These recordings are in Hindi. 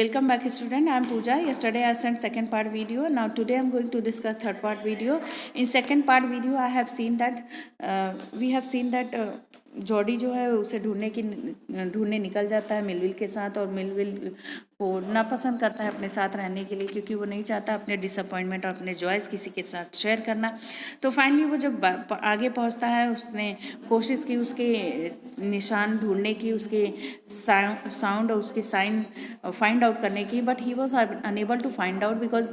Welcome back student. I am Pooja. Yesterday I sent second part video. Now today I am going to discuss third part video. In second part video I have seen that we have seen that Jordi जो है उसे ढूंढने निकल जाता है मिलविल के साथ, और मिलविल को नापसंद करता है अपने साथ रहने के लिए, क्योंकि वो नहीं चाहता अपने डिसअपॉइंटमेंट और अपने जॉयस किसी के साथ शेयर करना। तो फाइनली वो जब आगे पहुंचता है, उसने कोशिश की उसके निशान ढूंढने की, उसके साउंड और उसके साइन फाइंड आउट करने की, but he was unable to find out because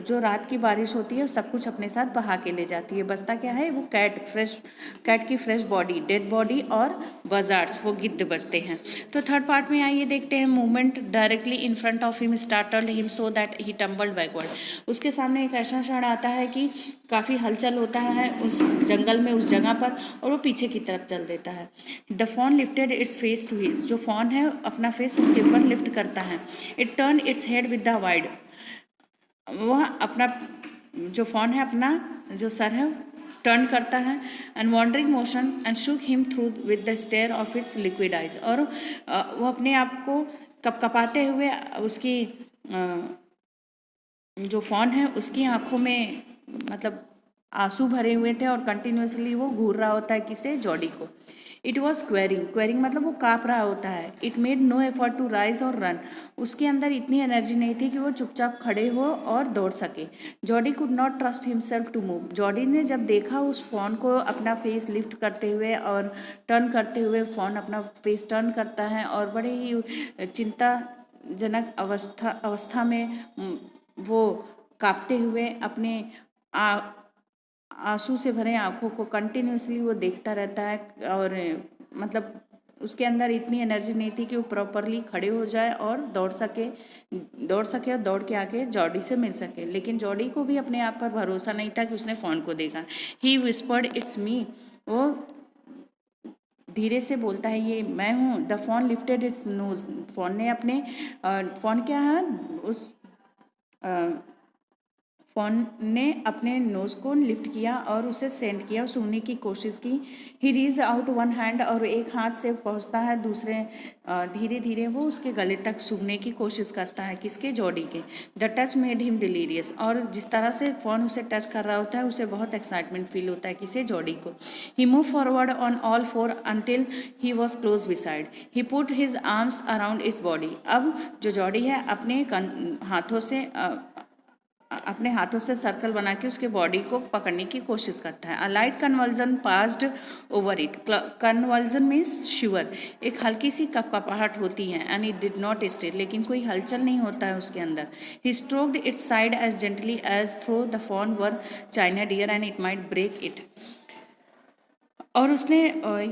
जो रात की बारिश होती है सब कुछ अपने साथ बहा के ले जाती है। बसता क्या है, वो कैट की फ्रेश बॉडी, डेड बॉडी और बजार्ड्स, वो गिद्ध बचते हैं। तो थर्ड पार्ट में आइए देखते हैं। Movement directly in front of him startled him so that he tumbled backward. उसके सामने एक ऐसा क्षण आता है कि काफ़ी हलचल होता है उस जंगल में, उस जगह पर, और वो पीछे की तरफ चल देता है। The fawn lifted its face to his, जो फॉन है अपना फेस उसके ऊपर लिफ्ट करता है। It turn its head with the wide, वह अपना जो फॉन है अपना जो सर है टर्न करता है, and wondering motion and shook him through with the stare of its liquid eyes, और वो अपने आप को कपकपाते हुए उसकी जो फॉन है उसकी आंखों में मतलब आंसू भरे हुए थे, और कंटिन्यूसली वो घूर रहा होता है किसे, जॉडी को। इट वॉज क्वेरिंग मतलब वो काँप रहा होता है। It made no effort to rise और रन, उसके अंदर इतनी एनर्जी नहीं थी कि वो चुपचाप खड़े हो और दौड़ सके। Jody could not trust himself to move, Jody ने जब देखा उस फोन को अपना फेस लिफ्ट करते हुए और टर्न करते हुए, फोन अपना फेस टर्न करता है और बड़े ही चिंताजनक अवस्था में वो काँपते हुए अपने आंसू से भरे आंखों को कंटिन्यूसली वो देखता रहता है, और मतलब उसके अंदर इतनी एनर्जी नहीं थी कि वो प्रॉपरली खड़े हो जाए और दौड़ सके और दौड़ के आके जॉडी से मिल सके। लेकिन जॉडी को भी अपने आप पर भरोसा नहीं था कि उसने फ़ोन को देखा। ही विस्पर्ड इट्स मी, वो धीरे से बोलता है ये मैं हूँ। The fawn lifted its nose, fawn ने अपने फोन क्या है उस फ़ोन ने अपने नोज़ को लिफ्ट किया और उसे सेंड किया, सूंघने की कोशिश की। ही रीज आउट वन हैंड, और एक हाथ से पहुंचता है दूसरे, धीरे धीरे वो उसके गले तक सूंघने की कोशिश करता है, किसके, जॉडी के। The touch made him delirious, और जिस तरह से फ़ोन उसे टच कर रहा होता है उसे बहुत एक्साइटमेंट फील होता है, किसे, जॉडी को। He move forward on all four until he was close beside, he put his arms around its body. अब जो जॉडी है अपने हाथों से सर्कल बना के उसके बॉडी को पकड़ने की कोशिश करता है। A light convulsion passed over it, convulsion means shiver, एक हल्की सी कपकपाहट होती है। And it did not stay, लेकिन कोई हलचल नहीं होता है उसके अंदर। He stroked its side as gently as though the fawn were china dear and it might break it, और उसने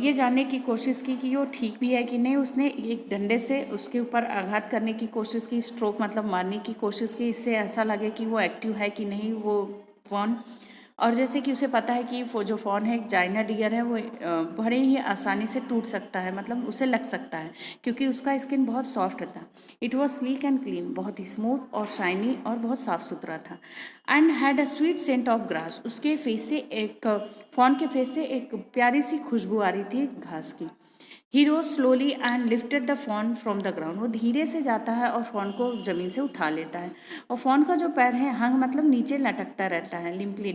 ये जानने की कोशिश की कि वो ठीक भी है कि नहीं। उसने एक डंडे से उसके ऊपर आघात करने की कोशिश की, स्ट्रोक मतलब मारने की कोशिश की, इससे ऐसा लगे कि वो एक्टिव है कि नहीं वो फ़ोन। और जैसे कि उसे पता है कि वो जो फ़ोन है एक चाइना डियर है, वो बड़े ही आसानी से टूट सकता है, मतलब उसे लग सकता है, क्योंकि उसका स्किन बहुत सॉफ्ट था। It was sleek and clean, बहुत ही स्मूथ और शाइनी और बहुत साफ़ सुथरा था। And had a sweet scent of grass, उसके फेस से एक फ़ोन के फेस से एक प्यारी सी खुशबू आ रही थी घास की। He rose slowly and lifted the fawn from the ground, वो धीरे से जाता है और फ़ोन को ज़मीन से उठा लेता है। और फ़ोन का जो पैर है हंग मतलब नीचे लटकता रहता है, लिम्पली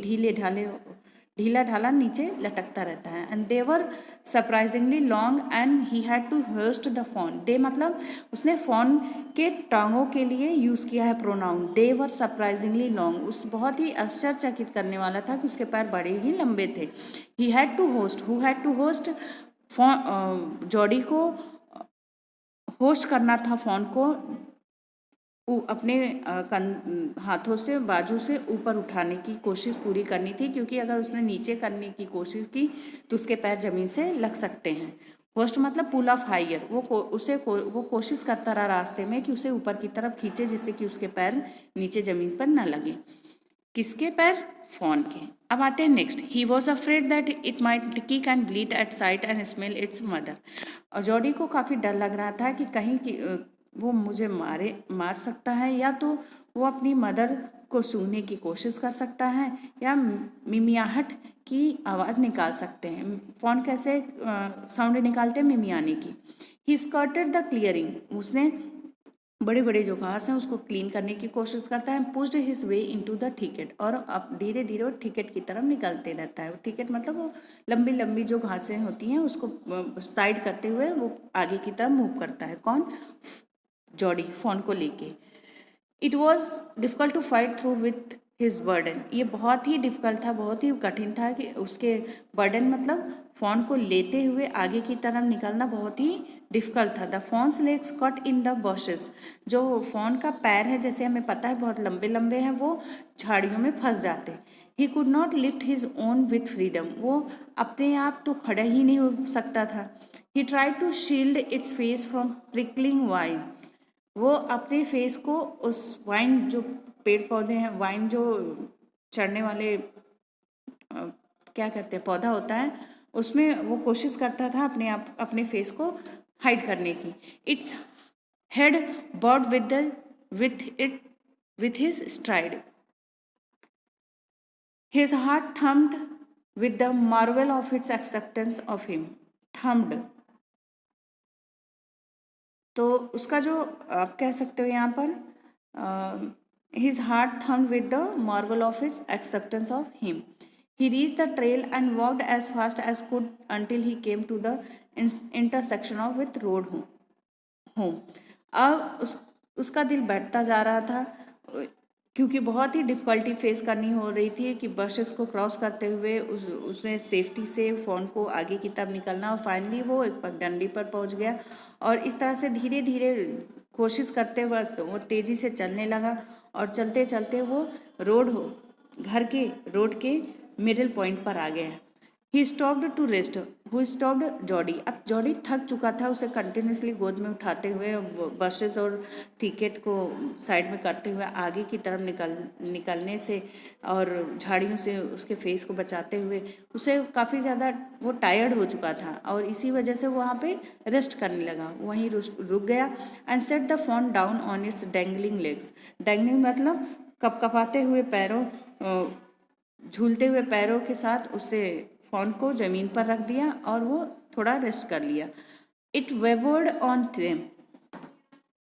ढीला ढाला नीचे लटकता रहता है। And they were surprisingly long and he had to hoist the fawn, they मतलब उसने फ़ोन के टांगों के लिए यूज़ किया है pronoun. They were surprisingly long, उस बहुत ही आश्चर्यचकित करने वाला था कि उसके पैर बड़े ही लंबे थे। He had to hoist, who had to hoist, Jody को होस्ट करना था फ़ोन को अपने हाथों से बाजू से ऊपर उठाने की कोशिश पूरी करनी थी, क्योंकि अगर उसने नीचे करने की कोशिश की तो उसके पैर ज़मीन से लग सकते हैं। होस्ट मतलब पुल ऑफ हायर, वो कोशिश करता रहा रास्ते में कि उसे ऊपर की तरफ खींचे, जिससे कि उसके पैर नीचे ज़मीन पर न लगे। किसके पैर, फ़ोन के। अब आते हैं next. He was afraid that it might kick and bleat at sight and smell its mother, और जॉडी को काफ़ी डर लग रहा था कि कहीं वो मुझे मार सकता है, या तो वो अपनी मदर को सूंघने की कोशिश कर सकता है, या मिमियाहट की आवाज़ निकाल सकते हैं। फ़ोन कैसे साउंड निकालते हैं, मिमियाने की। ही स्कर्टेड द क्लियरिंग, उसने बड़े बड़े जो घास हैं उसको क्लीन करने की कोशिश करता है। Pushed his way into the thicket, और अब धीरे धीरे वो थिकेट की तरफ निकलते रहता है। थिकेट मतलब वो लंबी लंबी जो घासें होती हैं उसको साइड करते हुए वो आगे की तरफ मूव करता है। कौन? जॉडी, फोन को लेके। It was difficult to fight through with his burden, ये बहुत ही डिफ़िकल्ट था, बहुत ही कठिन था कि उसके बर्डन मतलब फ़ोन को लेते हुए आगे की तरफ निकलना बहुत ही डिफ़िकल्ट था। The phones legs cut in the buses, जो फ़ोन का पैर है जैसे हमें पता है बहुत लंबे लंबे हैं, वो झाड़ियों में फंस जाते। He could not lift his own with freedom, वो अपने आप तो खड़ा ही नहीं हो सकता था। He tried to shield its face from prickling vine, वो अपने फेस को उस वाइन जो पेड़ पौधे हैं, वाइन जो चढ़ने वाले क्या कहते हैं पौधा होता है, उसमें वो कोशिश करता था अपने आप अपने फेस को हाइड करने की। Its head bird with his stride, his heart thumped with the marvel of its acceptance of him. Thumped तो उसका जो आप कह सकते हो यहाँ पर his heart thumped with the marvel of his acceptance of him. He reach the trail and walked as fast as could until he came to the intersection of with road home. अब उसका दिल बैठता जा रहा था क्योंकि बहुत ही डिफ़िकल्टी फेस करनी हो रही थी कि बसेस को क्रॉस करते हुए उसने सेफ्टी से फ़ोन को आगे की तरफ निकलना, और फाइनली वो एक पगडंडी पर पहुंच गया। और इस तरह से धीरे धीरे कोशिश करते वक्त वो तेज़ी से चलने लगा, और चलते चलते वो घर के रोड के मिडिल पॉइंट पर आ गया। He stopped to rest, who stopped Jody. अब जॉडी थक चुका था, उसे कंटिन्यूसली गोद में उठाते हुए बसेस और थिकेट को साइड में करते हुए आगे की तरफ निकलने से और झाड़ियों से उसके फेस को बचाते हुए उसे काफ़ी ज़्यादा वो टायर्ड हो चुका था, और इसी वजह से वो वहाँ पे रेस्ट करने लगा। वहीं रुक गया and set the phone down on it's dangling legs. Dangling मतलब कपकपाते हुए पैरों, झूलते हुए पैरों के साथ उसे फ़ोन को ज़मीन पर रख दिया और वो थोड़ा रेस्ट कर लिया। It wavered on them,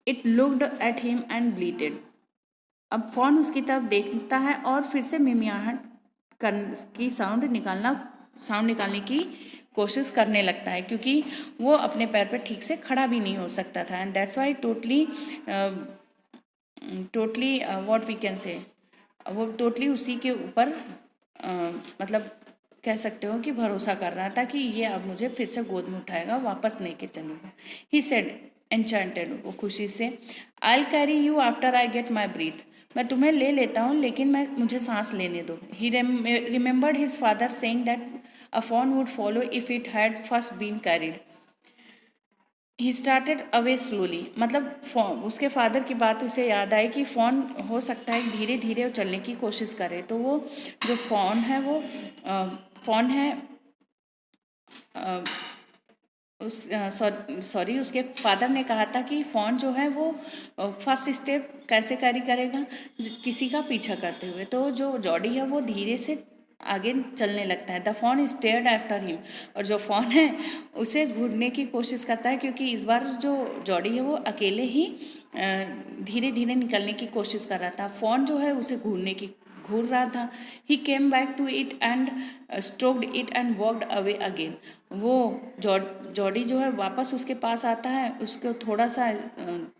it looked at him and bleated. अब फ़ोन उसकी तरफ देखता है और फिर से मिमियाहट की साउंड निकालने की कोशिश करने लगता है, क्योंकि वो अपने पैर पर ठीक से खड़ा भी नहीं हो सकता था। And that's why totally what we can say, वो टोटली उसी के ऊपर मतलब कह सकते हो कि भरोसा कर रहा था कि ये अब मुझे फिर से गोद में उठाएगा, वापस लेके चलेगा। ही सेड एन्चेंटेड, वो खुशी से, I will carry you after I get my breath, मैं तुम्हें ले लेता हूँ लेकिन मुझे सांस लेने दो। He remembered his father saying that a fawn would follow if it had first been carried. He started away slowly, मतलब उसके फादर की बात उसे याद आई कि फ़ोन हो सकता है धीरे धीरे चलने की कोशिश करे। तो वो जो फ़ोन है उसके फादर ने कहा था कि फ़ोन जो है वो फर्स्ट स्टेप कैसे कैरी करेगा, किसी का पीछा करते हुए। तो जो जॉडी है वो धीरे से आगे चलने लगता है। The phone stared after him, और जो फ़ोन है उसे घूरने की कोशिश करता है, क्योंकि इस बार जो जॉडी है वो अकेले ही धीरे धीरे निकलने की कोशिश कर रहा था। फ़ोन जो है उसे घूर रहा था। He came back to it and stroked it and walked away again. वो जॉडी जो है वापस उसके पास आता है, उसको थोड़ा सा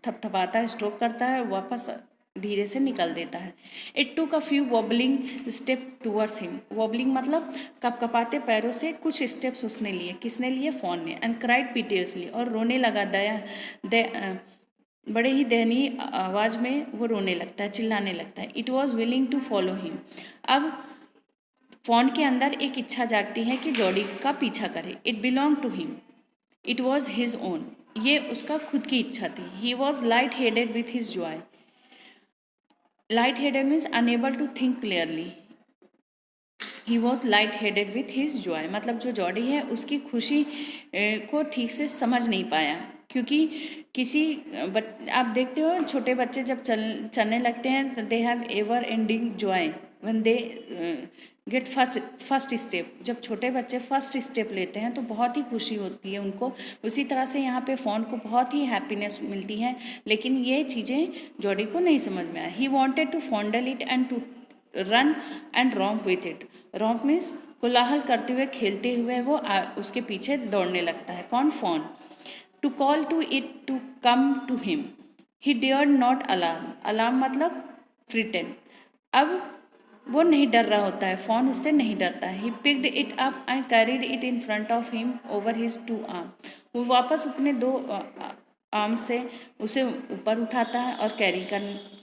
थपथपाता है, स्ट्रोक करता है, वापस धीरे से निकल देता है। It took a few wobbling step towards him, wobbling मतलब कपकपाते पैरों से कुछ स्टेप्स उसने लिए। किसने लिए? फ़ोन ने। एंड क्राइड पिटियसली, और रोने लगा बड़े ही दयनीय आवाज़ में वो रोने लगता है, चिल्लाने लगता है। It was willing to follow him, अब फ़ोन के अंदर एक इच्छा जागती है कि जॉडी का पीछा करे। It belong to him, it was his own, ये उसका खुद की इच्छा थी। He was light headed with his joy, light headed means unable to think clearly. He was light headed with his joy, मतलब जो जॉडी है उसकी खुशी को ठीक से समझ नहीं पाया, क्योंकि आप देखते हो छोटे बच्चे जब चलने लगते हैं, they have ever ending Joy when they get first step, जब छोटे बच्चे फर्स्ट स्टेप लेते हैं तो बहुत ही खुशी होती है उनको। उसी तरह से यहाँ पे फ़ॉन को बहुत ही हैप्पीनेस मिलती है, लेकिन ये चीज़ें जॉडी को नहीं समझ में आया। He wanted to fondle it and to run and romp with it. Romp means कोलाहल करते हुए, खेलते हुए वो उसके पीछे दौड़ने लगता है। कौन? Fawn. To call to it to come to him. He dared not alarm. Alarm मतलब फ्रिटेन। अब वो नहीं डर रहा होता है, फ़ॉन उससे नहीं डरता है। He picked it up and carried it in front of him over his two arm. वो वापस अपने दो आर्म से उसे ऊपर उठाता है और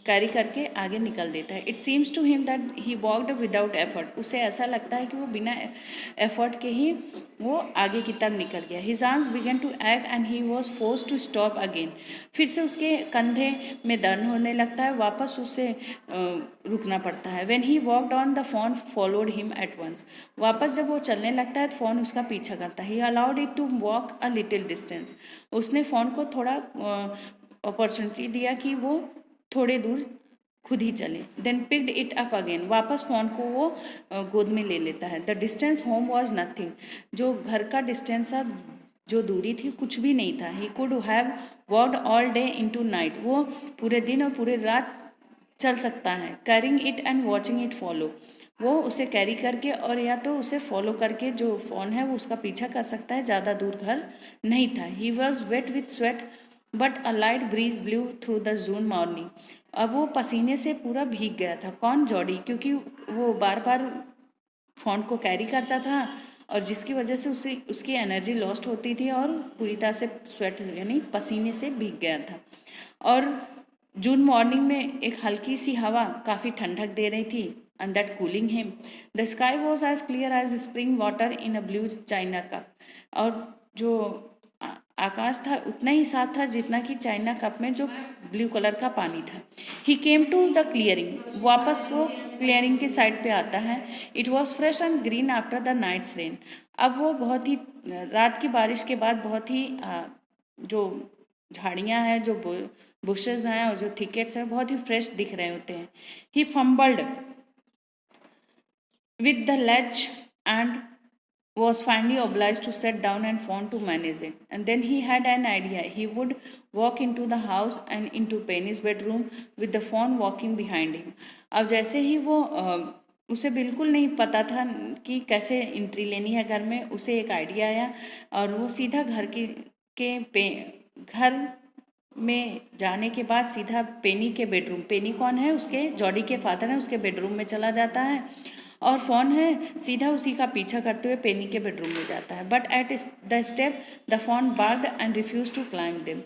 कैरी करके आगे निकल देता है। It seems to him that he walked without effort. उसे ऐसा लगता है कि वो बिना एफर्ट के ही वो आगे की तरफ निकल गया। His arms began to act and he was force to stop again. फिर से उसके कंधे में दर्द होने लगता है, वापस उसे रुकना पड़ता है। When he walked on the fawn followed him at once. वापस जब वो चलने लगता है तो फ़ोन उसका पीछा करता है। He allowed it to walk a little distance. उसने फ़ोन को थोड़ा अपॉर्चुनिटी दिया कि वो थोड़े दूर खुद ही चले। Then picked it up again. वापस फ़ोन को वो गोद में ले लेता है। The distance home was nothing. जो घर का डिस्टेंस था, जो दूरी थी, कुछ भी नहीं था। He could have walked all day into night. वो पूरे दिन और पूरे रात चल सकता है। Carrying it and watching it follow. वो उसे कैरी करके और या तो उसे फॉलो करके, जो फ़ोन है वो उसका पीछा कर सकता है। ज़्यादा दूर घर नहीं था। He was wet with sweat but a light breeze blew through the June morning. अब वो पसीने से पूरा भीग गया था। कौन? जॉडी। क्योंकि वो बार बार फ़ोन को कैरी करता था और जिसकी वजह से उसकी एनर्जी लॉस्ट होती थी और पूरी तरह से स्वेट यानी पसीने से भीग गया था। और जून मॉर्निंग में एक हल्की सी हवा काफ़ी ठंडक दे रही थी and that cooling him. The sky was as clear as spring water in a blue china cup. और जो आकाश था उतना ही साफ था जितना कि चाइना कप में जो ब्लू कलर का पानी था। He came to the clearing. वापस वो क्लियरिंग की साइड पे आता है। It was fresh and green after the night's rain. अब वो बहुत ही रात की बारिश के बाद बहुत ही जो झाड़ियाँ हैं, जो बुशेज हैं और जो थिकेट्स हैं, बहुत ही फ्रेश दिख रहे होते हैं। He fumbled with the legs and was finally obliged to sit down and phone to manage it. And then he had an idea. He would walk into the house and into Penny's bedroom with the phone walking behind him. अब जैसे ही वो उसे बिल्कुल नहीं पता था कि कैसे एंट्री लेनी है घर में, उसे एक आइडिया आया और वो सीधा घर में जाने के बाद सीधा पेनी के बेडरूम, पेनी कौन है? उसके जॉडी के फादर हैं, उसके बेडरूम में चला जाता है और फ़ोन है सीधा उसी का पीछा करते हुए पेनी के बेडरूम में जाता है। But at the step the fawn barked and refuse to climb them.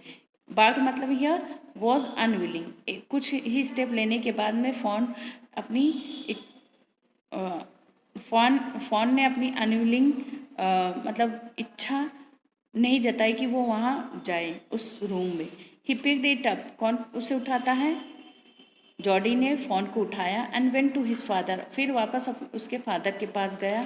Barked मतलब हियर वॉज अनविलिंग। कुछ ही स्टेप लेने के बाद में फ़ोन ने अपनी अनविलिंग मतलब इच्छा नहीं जताई कि वो वहाँ जाए उस रूम में। He picked it up. कौन उसे उठाता है? जॉडी ने फ़ोन को उठाया and went to his father. फिर वापस उसके फादर के पास गया।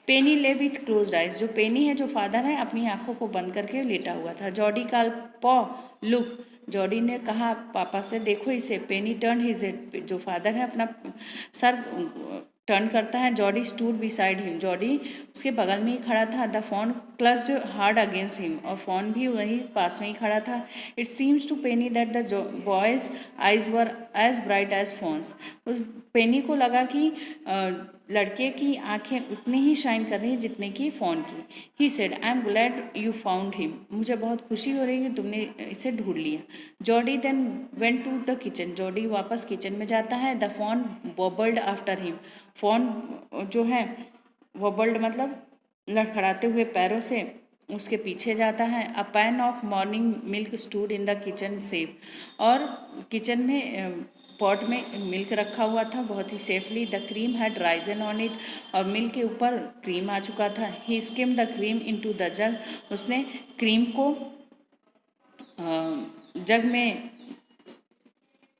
पेनी ले विथ क्लोज्ड आइज। जो पेनी है, जो फादर है, अपनी आंखों को बंद करके लेटा हुआ था। Jody call Pa look. Jody ने कहा पापा से, देखो इसे। Penny turned his head. जो फादर है अपना सर टर्न करता है। Jody stood beside him. Jody उसके बगल में ही खड़ा था। The fawn closed hard against him. और फ़ोन भी वही पास में ही खड़ा था। It seems to Penny that the boy's eyes were as bright as fawn's. Penny को लगा कि लड़के की आंखें उतनी ही शाइन कर रही हैं जितने की फ़ोन की। He said, I am glad you found him. मुझे बहुत खुशी हो रही है कि तुमने इसे ढूंढ लिया। Jody then went to the kitchen. Jody वापस किचन में जाता है। The fawn wobbled after him. Fawn जो है वॉबल्ड मतलब लड़खड़ाते हुए पैरों से उसके पीछे जाता है। A pan of morning milk stood in the kitchen safe. और किचन में पॉट में मिल्क रखा हुआ था बहुत ही safely. The cream had risen on it. और मिल्क के ऊपर क्रीम आ चुका था। He skimmed the cream into the jug. उसने क्रीम को जग में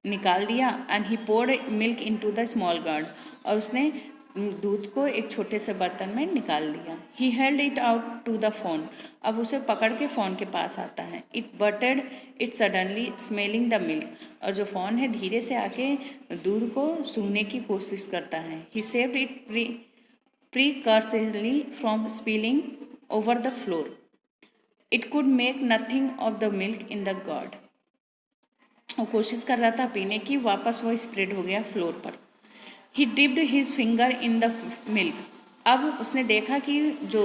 निकाल दिया। And he poured milk into the small gourd. और उसने दूध को एक छोटे से बर्तन में निकाल दिया। He held it out to the fawn. अब उसे पकड़ के फ़ोन के पास आता है। It butted it suddenly smelling the milk. और जो फ़ोन है धीरे से आके दूध को सूंघने की कोशिश करता है। He saved it precursorily from spilling over the floor. It could make nothing of the milk in the gourd. वो कोशिश कर रहा था पीने की, वापस वो स्प्रेड हो गया फ्लोर पर. He dipped his finger in the milk. अब उसने देखा कि जो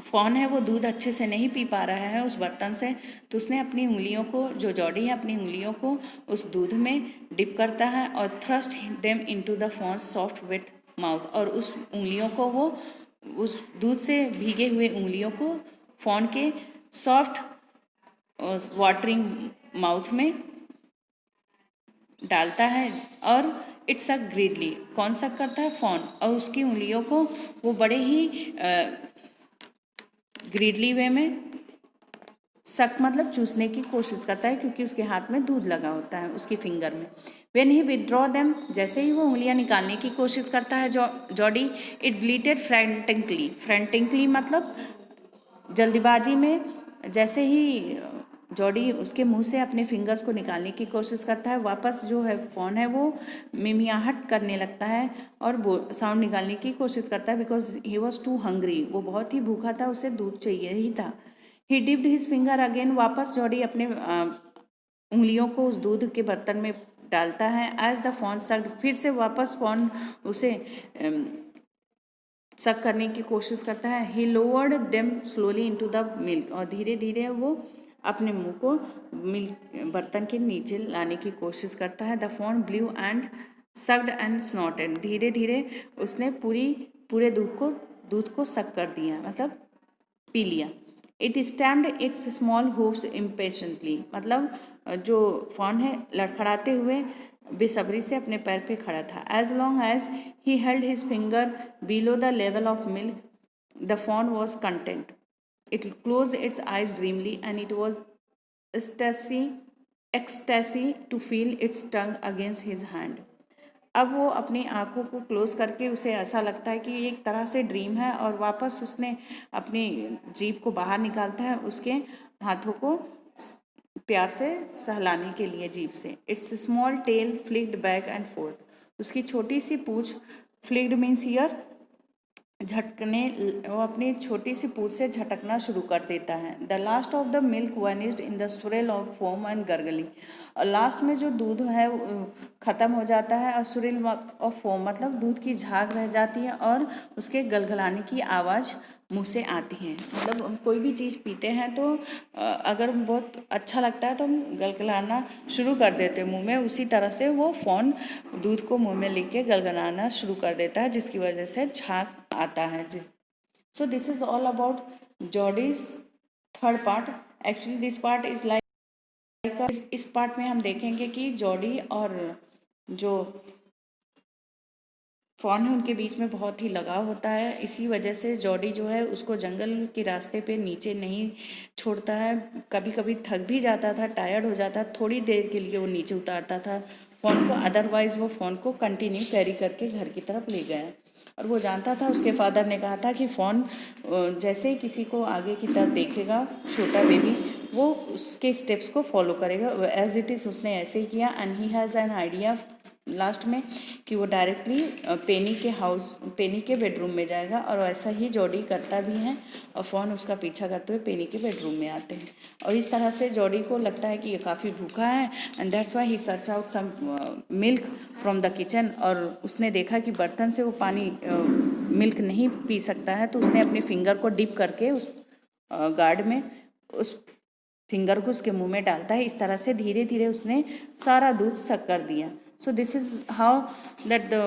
फॉन है वो दूध अच्छे से नहीं पी पा रहा है उस बर्तन से, तो उसने अपनी उंगलियों को, जो जॉडी है अपनी उंगलियों को उस दूध में डिप करता है और thrust them into the fawn's soft wet mouth, और उस उंगलियों को वो उस दूध से भीगे हुए उंगलियों को फॉन के सॉफ्ट वाटरिंग माउथ में डालता है. और इट्स सक ग्रीडली. कौन सक करता है? फॉन. और उसकी उंगलियों को वो बड़े ही ग्रीडली वे में सक मतलब चूसने की कोशिश करता है, क्योंकि उसके हाथ में दूध लगा होता है उसकी फिंगर में. व्हेन ही विदड्रॉ देम, जैसे ही वो उंगलियां निकालने की कोशिश करता है जॉडी, इट ब्लीटेड फ्रैंटिकली. फ्रैंटिकली मतलब जल्दीबाजी में. जैसे ही जॉडी उसके मुंह से अपने फिंगर्स को निकालने की कोशिश करता है, वापस जो है फोन है वो मिमियाहट करने लगता है और साउंड निकालने की कोशिश करता है, because he was too hungry. वो बहुत ही भूखा था, उसे दूध चाहिए ही था. ही डिप्ड हिज फिंगर अगेन. वापस जॉडी अपने उंगलियों को उस दूध के बर्तन में डालता है. एज द फोन सक्ड, फिर से वापस फोन उसे सक करने की कोशिश करता है. He lowered them slowly into the milk, और धीरे धीरे वो अपने मुंह को मिल्क बर्तन के नीचे लाने की कोशिश करता है. The phone blue and sucked and स्नॉटेड. धीरे धीरे उसने पूरे दूध को सक कर दिया, मतलब पी लिया. It stamped it's small hooves impatiently, मतलब जो फॉन है लड़खड़ाते हुए बेसब्री से अपने पैर पे खड़ा था. As long as he held his finger below the level of milk the fawn was content. It closed its eyes dreamily, and it was ecstasy to feel its tongue against his hand. अब वो अपनी आंखों को क्लोज करके उसे ऐसा लगता है कि एक तरह से ड्रीम है, और वापस उसने अपनी जीभ को बाहर निकालता है उसके हाथों को प्यार से सहलाने के लिए जीभ से. It's small tell flicked back and fourth. उसकी छोटी सी पूँछ, फ्लिक्ड मीन्स ईयर, झटकने, वो अपनी छोटी सी पूँछ से झटकना शुरू कर देता है. The last of the milk vanished in the swirl of foam and gurgling. और लास्ट में जो दूध है ख़त्म हो जाता है, और swirl ऑफ फोम मतलब दूध की झाग रह जाती है, और उसके गलगलाने की आवाज़ मुंह से आती है. मतलब हम कोई भी चीज़ पीते हैं तो अगर बहुत अच्छा लगता है तो हम गलगलाना शुरू कर देते हैं मुंह में. उसी तरह से वो फोन दूध को मुंह में लेके गलगलाना शुरू कर देता है, जिसकी वजह से झाग आता है. So this is all about Jodie's third part. Actually this part is like इस पार्ट में हम देखेंगे कि जॉडी और जो फॉन है उनके बीच में बहुत ही लगाव होता है. इसी वजह से जॉडी जो है उसको जंगल के रास्ते पे नीचे नहीं छोड़ता है. कभी कभी थक भी जाता था, टायर्ड हो जाता, थोड़ी देर के लिए वो नीचे उतारता था फ़ोन को, अदरवाइज़ वो फ़ोन को कंटिन्यू कैरी करके घर की तरफ ले गया. और वो जानता था, उसके फादर ने कहा था कि फ़ोन जैसे ही किसी को आगे की तरफ देखेगा, छोटा बेबी, वो उसके स्टेप्स को फॉलो करेगा. एज इट इज़ उसने ऐसे ही किया. And he has an idea last में कि वो डायरेक्टली पेनी के बेडरूम में जाएगा, और ऐसा ही जॉडी करता भी है, और फ़ोन उसका पीछा करते हुए पेनी के बेडरूम में आते हैं. और इस तरह से जॉडी को लगता है कि ये काफ़ी भूखा है, and that's why he search out some milk from the kitchen. और उसने देखा कि बर्तन से वो पानी मिल्क नहीं पी सकता है, तो उसने अपने फिंगर को डिप करके उस गार्ड में उस फिंगर को उसके मुंह में डालता है. इस तरह से धीरे धीरे उसने सारा दूध सक कर दिया. So this is how that the